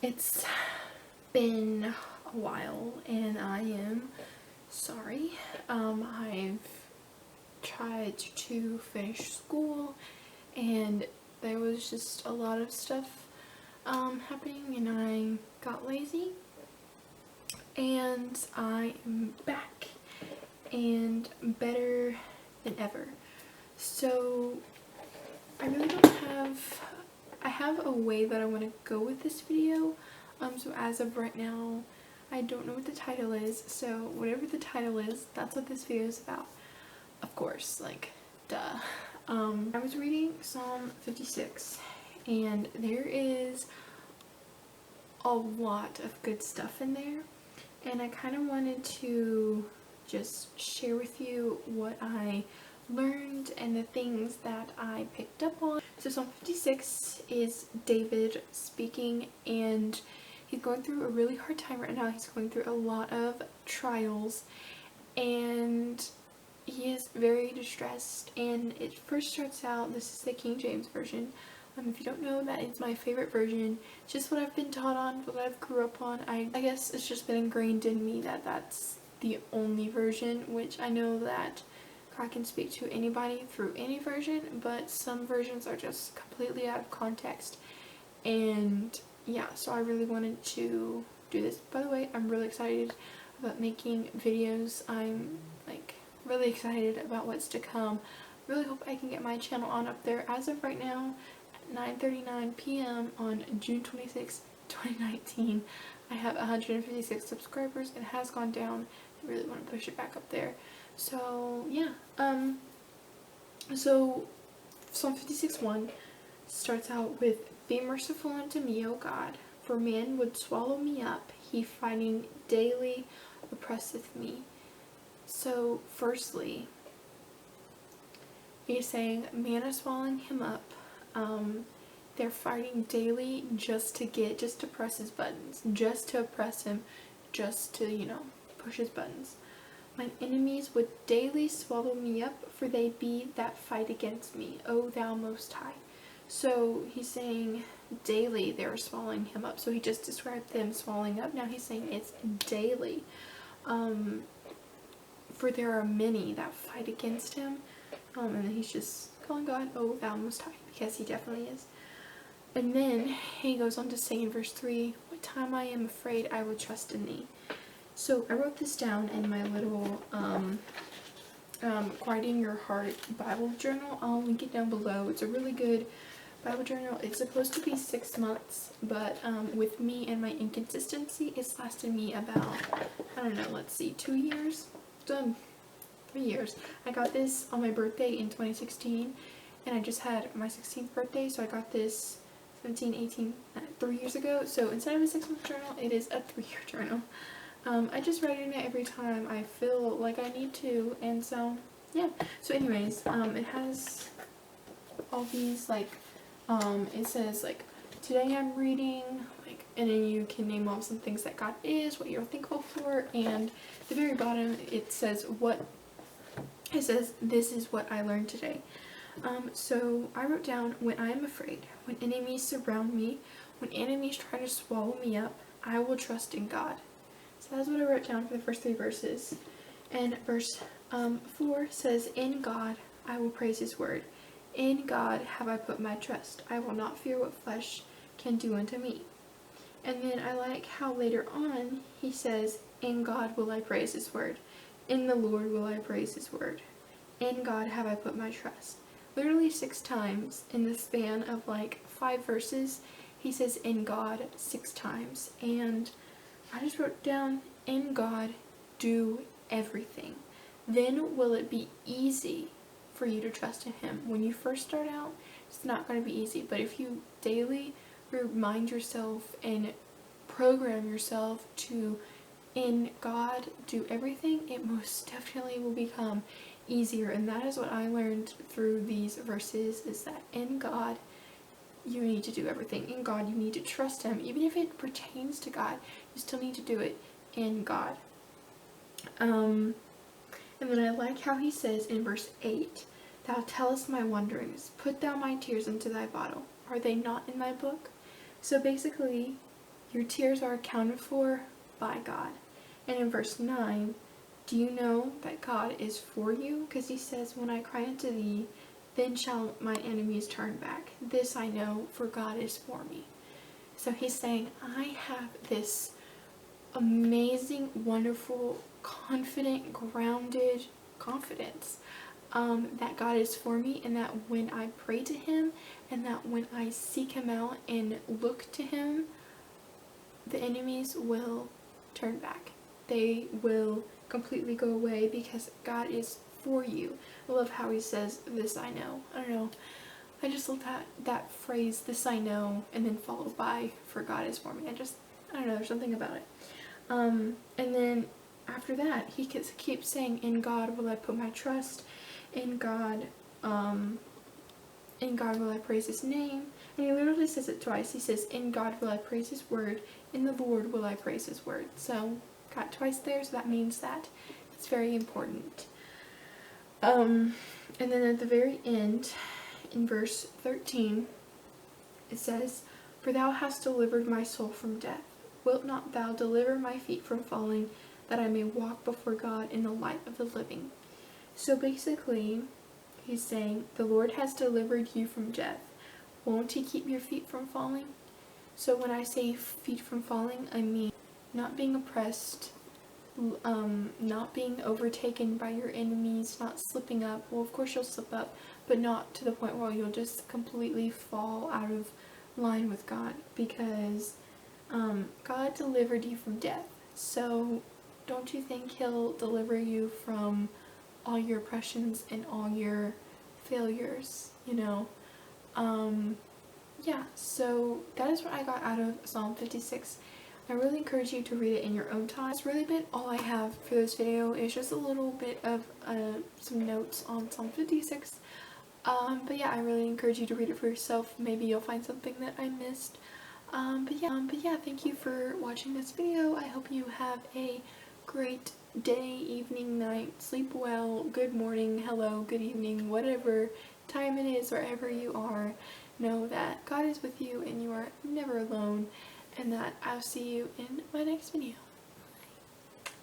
It's been a while and I am sorry. I've tried to finish school and there was just a lot of stuff happening and I got lazy, and I am back and better than ever. So I have a way that I want to go with this video. So as of right now, I don't know what the title is, so whatever the title is, that's what this video is about. Of course, like, duh. I was reading Psalm 56, and there is a lot of good stuff in there, and I kind of wanted to just share with you what I learned and the things that I picked up on. So Psalm 56 is David speaking, and he's going through a really hard time right now. He's going through a lot of trials and he is very distressed, and it first starts out, this is the King James Version. If you don't know, that is my favorite version. It's just what I've been taught on, what I've grew up on. I guess it's just been ingrained in me that that's the only version, which I know that I can speak to anybody through any version, but some versions are just completely out of context. And yeah, so I really wanted to do this. By the way, I'm really excited about making videos. I'm like really excited about what's to come. Really hope I can get my channel on up there. As of right now, at 9:39 p.m. on June 26, 2019, I have 156 subscribers. It has gone down. I really want to push it back up there. So yeah, so Psalm 56:1 starts out with, "Be merciful unto me, O God, for man would swallow me up. He fighting daily oppresseth me." So firstly, he's saying man is swallowing him up. They're fighting daily just to press his buttons, just to oppress him, just to, push his buttons. "Mine enemies would daily swallow me up, for they be that fight against me, O thou most high." So he's saying daily they're swallowing him up. So he just described them swallowing up. Now he's saying it's daily. For there are many that fight against him. And then he's just calling God, "Oh thou most high," because he definitely is. And then he goes on to say in verse 3, "What time I am afraid, I will trust in thee." So I wrote this down in my little Quieting Your Heart Bible journal. I'll link it down below. It's a really good Bible journal. It's supposed to be 6 months, but with me and my inconsistency, it's lasted me about, I don't know, let's see, 2 years? Done. 3 years. I got this on my birthday in 2016, and I just had my 16th birthday, so I got this 17, 18, 3 years ago. So instead of a 6-month journal, it is a 3-year journal. I just write in it every time I feel like I need to, and so yeah. So anyways, it has all these it says like, today I'm reading, like, and then you can name off some things that God is, what you're thankful for, and at the very bottom it says this is what I learned today. So I wrote down, "When I am afraid, when enemies surround me, when enemies try to swallow me up, I will trust in God." So that's what I wrote down for the first 3 verses. And verse 4 says, "In God I will praise his word. In God have I put my trust. I will not fear what flesh can do unto me." And then I like how later on he says, "In God will I praise his word. In the Lord will I praise his word. In God have I put my trust." Literally 6 times in the span of like 5 verses, he says "in God" 6 times. And I just wrote down, in God, do everything. Then will it be easy for you to trust in him. When you first start out, it's not going to be easy, but if you daily remind yourself and program yourself to, in God, do everything, it most definitely will become easier. And that is what I learned through these verses, is that in God, you need to do everything. In God, you need to trust him. Even if it pertains to God, you still need to do it in God. And then I like how he says in verse 8, "Thou tellest my wanderings, put thou my tears into thy bottle. Are they not in thy book?" So basically, Your tears are accounted for by God. And in verse 9, do you know that God is for you? Because he says, when I cry unto thee, then shall my enemies turn back. This I know, for God is for me. So he's saying, I have this amazing, wonderful, confident, grounded confidence that God is for me, and that when I pray to him, and that when I seek him out and look to him, the enemies will turn back. They will completely go away because God is for you. I love how he says, this I know. I don't know. I just love that phrase, this I know, and then followed by, for God is for me. I don't know, there's something about it. And then after that, he keeps saying, in God will I put my trust. In God will I praise his name. And he literally says it twice. He says, in God will I praise his word. In the Lord will I praise his word. So, got twice there, so that means that it's very important. And then at the very end, in verse 13, it says, for thou hast delivered my soul from death. Wilt not thou deliver my feet from falling, that I may walk before God in the light of the living? So basically, he's saying, the Lord has delivered you from death. Won't he keep your feet from falling? So when I say feet from falling, I mean not being oppressed, not being overtaken by your enemies, not slipping up. Well, of course you'll slip up, but not to the point where you'll just completely fall out of line with God, because God delivered you from death. So don't you think he'll deliver you from all your oppressions and all your failures, you know? Yeah, so that is what I got out of Psalm 56. I really encourage you to read it in your own time. That's really been all I have for this video. It's just a little bit of some notes on Psalm 56. But yeah, I really encourage you to read it for yourself. Maybe you'll find something that I missed. But yeah, thank you for watching this video. I hope you have a great day, evening, night, sleep well, good morning, hello, good evening, whatever time it is, wherever you are. Know that God is with you and you are never alone, and that I'll see you in my next video.